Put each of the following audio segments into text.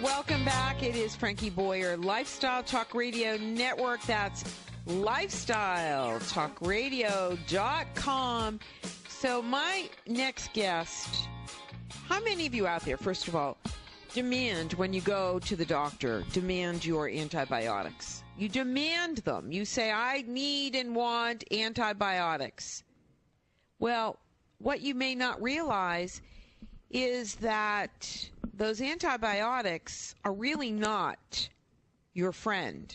welcome back. It is Frankie Boyer, Lifestyle Talk Radio Network. That's lifestyletalkradio.com. So my next guest, how many of you out there, first of all, demand when you go to the doctor, demand your antibiotics? You demand them. You say, I need and want antibiotics. Well, what you may not realize is that those antibiotics are really not your friend.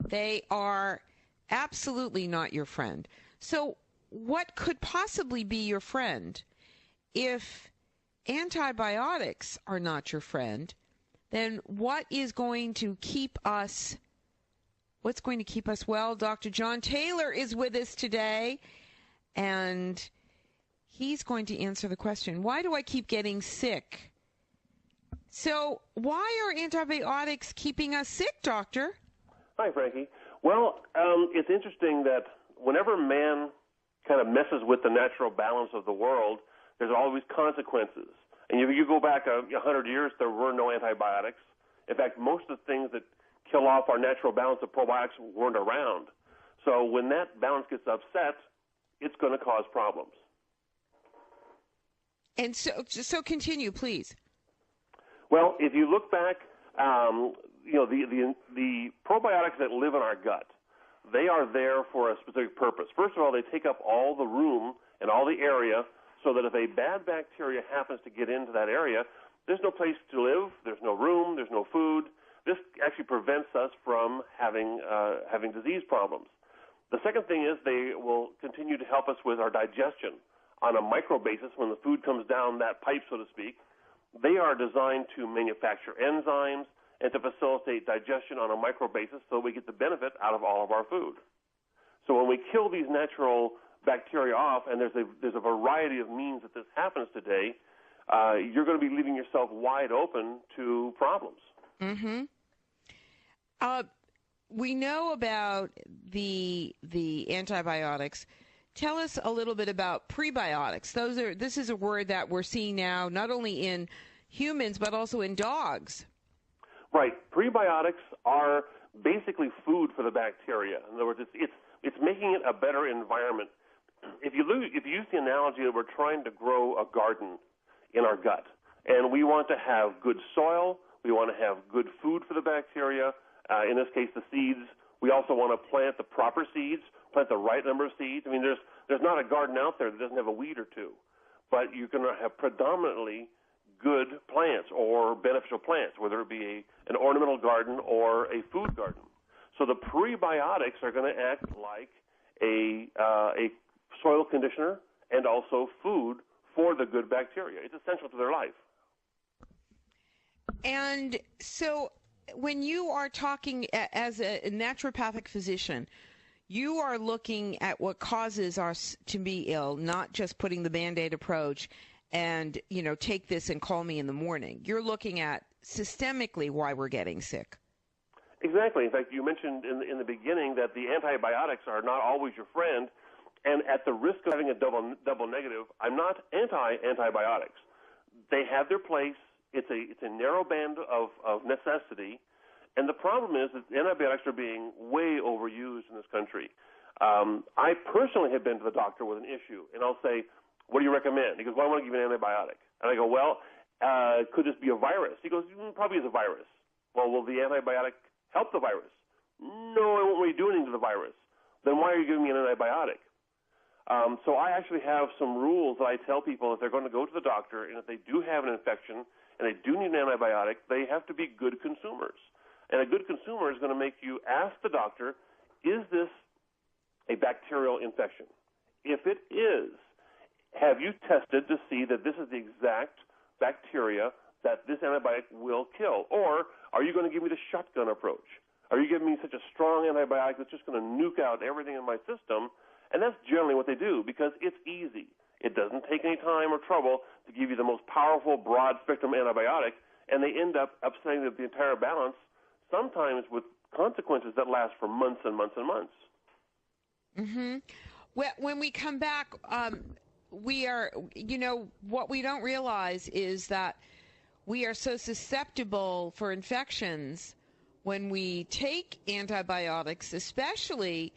They are absolutely not your friend. So what could possibly be your friend? If antibiotics are not your friend, then what's going to keep us well? Dr. John Taylor is with us today, and he's going to answer the question, why do I keep getting sick? So why are antibiotics keeping us sick, doctor? Hi, Frankie. Well, it's interesting that whenever man kind of messes with the natural balance of the world, there's always consequences. And if you go back 100 years, there were no antibiotics. In fact, most of the things that kill off our natural balance of probiotics weren't around. So when that balance gets upset, it's going to cause problems. And so continue, please. Well, if you look back, the probiotics that live in our gut, they are there for a specific purpose. First of all, they take up all the room and all the area so that if a bad bacteria happens to get into that area, there's no place to live, there's no room, there's no food. This actually prevents us from having disease problems. The second thing is they will continue to help us with our digestion on a micro basis. When the food comes down that pipe, so to speak, they are designed to manufacture enzymes and to facilitate digestion on a micro basis so we get the benefit out of all of our food. So when we kill these natural bacteria off, and there's a variety of means that this happens today, you're going to be leaving yourself wide open to problems. Mm-hmm. We know about the antibiotics. Tell us a little bit about prebiotics. This is a word that we're seeing now, not only in humans but also in dogs. Right. Prebiotics are basically food for the bacteria. In other words, it's making it a better environment. If you use the analogy that we're trying to grow a garden in our gut, and we want to have good soil, we want to have good food for the bacteria, in this case the seeds. We also want to plant the proper seeds, plant the right number of seeds. I mean, there's not a garden out there that doesn't have a weed or two, but you're going to have predominantly good plants or beneficial plants, whether it be an ornamental garden or a food garden. So the prebiotics are going to act like a soil conditioner and also food for the good bacteria. It's essential to their life. And so when you are talking as a naturopathic physician, you are looking at what causes us to be ill, not just putting the Band-Aid approach and, take this and call me in the morning. You're looking at systemically why we're getting sick. Exactly. In fact, you mentioned in the beginning that the antibiotics are not always your friend, and at the risk of having a double negative, I'm not anti-antibiotics. They have their place. It's a narrow band of necessity, and the problem is that antibiotics are being way overused in this country. I personally have been to the doctor with an issue, and I'll say, what do you recommend? He goes, well, I want to give you an antibiotic. And I go, well, could this be a virus? He goes, probably is a virus. Well, will the antibiotic help the virus? No, it won't really do anything to the virus. Then why are you giving me an antibiotic? So I actually have some rules that I tell people if they're going to go to the doctor and if they do have an infection and they do need an antibiotic, they have to be good consumers. And a good consumer is going to make you ask the doctor, is this a bacterial infection? If it is, have you tested to see that this is the exact bacteria that this antibiotic will kill? Or are you going to give me the shotgun approach? Are you giving me such a strong antibiotic that's just going to nuke out everything in my system? And that's generally what they do because it's easy. It doesn't take any time or trouble to give you the most powerful, broad-spectrum antibiotic, and they end up upsetting the entire balance, sometimes with consequences that last for months and months and months. Mm-hmm. Well, when we come back, we are, what we don't realize is that we are so susceptible for infections when we take antibiotics, especially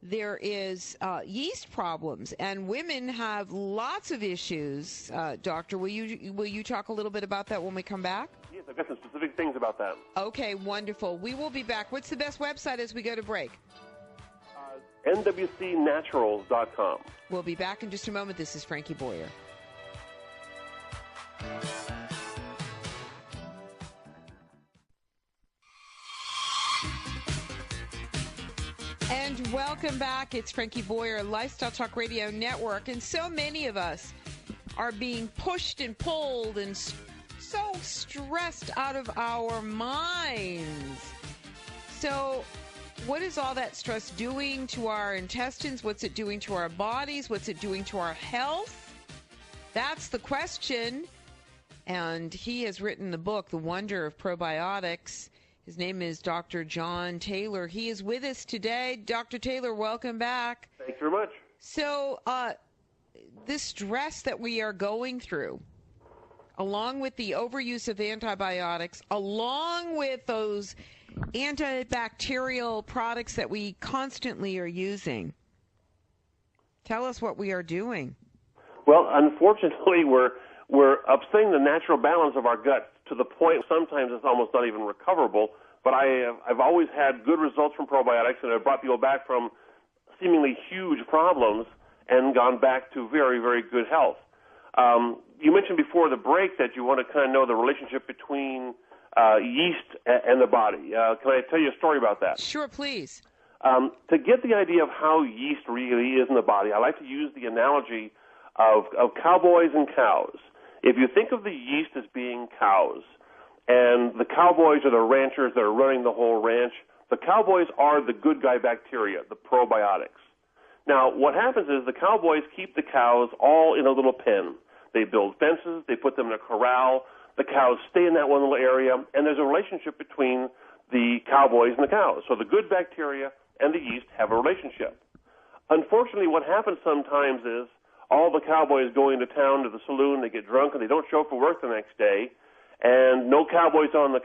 there is yeast problems, and women have lots of issues. Doctor, will you talk a little bit about that when we come back? Yes, I've got some specific things about that. Okay, wonderful. We will be back. What's the best website as we go to break? nwcnaturals.com. We'll be back in just a moment. This is Frankie Boyer. And welcome back. It's Frankie Boyer, Lifestyle Talk Radio Network. And so many of us are being pushed and pulled and so stressed out of our minds. So what is all that stress doing to our intestines? What's it doing to our bodies? What's it doing to our health? That's the question. And he has written the book, The Wonder of Probiotics. His name is Dr. John Taylor. He is with us today. Dr. Taylor, welcome back. Thanks very much. So this stress that we are going through, along with the overuse of antibiotics, along with those antibacterial products that we constantly are using, tell us what we are doing. Well, unfortunately, we're upsetting the natural balance of our gut to the point sometimes it's almost not even recoverable. But I've always had good results from probiotics, and I've brought people back from seemingly huge problems and gone back to very, very good health. You mentioned before the break that you want to kind of know the relationship between yeast and the body. Can I tell you a story about that? Sure, please. To get the idea of how yeast really is in the body, I like to use the analogy of cowboys and cows. If you think of the yeast as being cows, and the cowboys are the ranchers that are running the whole ranch, the cowboys are the good guy bacteria, the probiotics. Now, what happens is the cowboys keep the cows all in a little pen. They build fences, they put them in a corral, the cows stay in that one little area, and there's a relationship between the cowboys and the cows. So the good bacteria and the yeast have a relationship. Unfortunately, what happens sometimes is all the cowboys go into town to the saloon, they get drunk, and they don't show up for work the next day, and no cowboys on the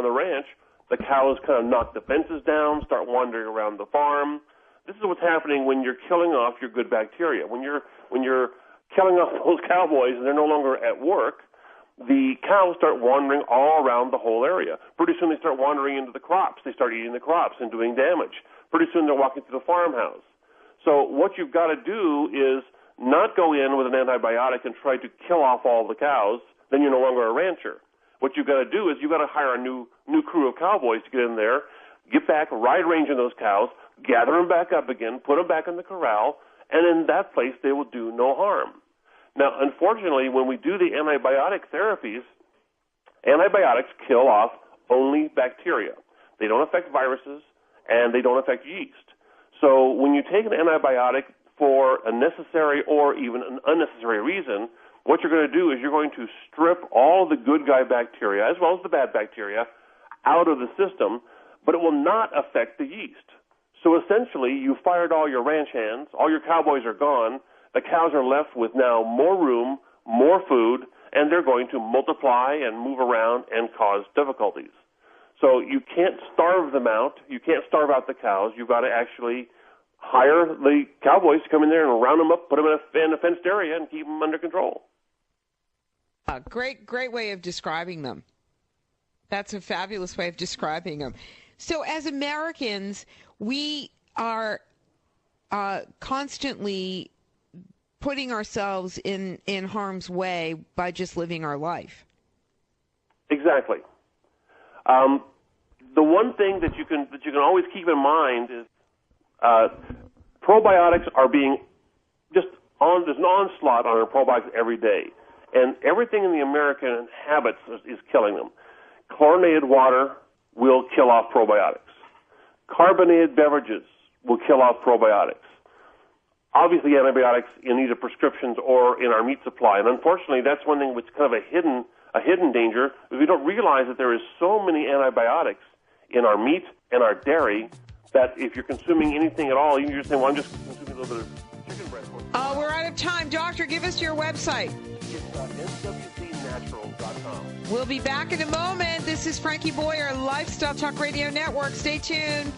ranch. The cows kind of knock the fences down, start wandering around the farm. This is what's happening when you're killing off your good bacteria. When you're killing off those cowboys and they're no longer at work, the cows start wandering all around the whole area. Pretty soon they start wandering into the crops. They start eating the crops and doing damage. Pretty soon they're walking through the farmhouse. So what you've got to do is not go in with an antibiotic and try to kill off all the cows. Then you're no longer a rancher. What you've got to do is you've got to hire a new crew of cowboys to get in there, get back, ride range on those cows, gather them back up again, put them back in the corral, and in that place they will do no harm. Now, unfortunately, when we do the antibiotic therapies, antibiotics kill off only bacteria. They don't affect viruses, and they don't affect yeast. So when you take an antibiotic for a necessary or even an unnecessary reason, what you're going to do is you're going to strip all the good guy bacteria, as well as the bad bacteria, out of the system, but it will not affect the yeast. So essentially, you fired all your ranch hands, all your cowboys are gone, the cows are left with now more room, more food, and they're going to multiply and move around and cause difficulties. So you can't starve them out. You can't starve out the cows. You've got to actually hire the cowboys to come in there and round them up, put them in a fenced area, and keep them under control. Great way of describing them. That's a fabulous way of describing them. So as Americans, we are constantly putting ourselves in harm's way by just living our life. Exactly. The one thing that you can always keep in mind is probiotics are being there's an onslaught on our probiotics every day, and everything in the American habits is killing them. Chlorinated water will kill off probiotics. Carbonated beverages will kill off probiotics. Obviously, antibiotics in either prescriptions or in our meat supply, and unfortunately, that's one thing which is kind of a hidden danger, is we don't realize that there is so many antibiotics in our meat and our dairy that if you're consuming anything at all, you're just saying, well, I'm just consuming a little bit of chicken breast. We're out of time. Doctor, give us your website. It's allnatural.com. We'll be back in a moment. This is Frankie Boyer, Lifestyle Talk Radio Network. Stay tuned.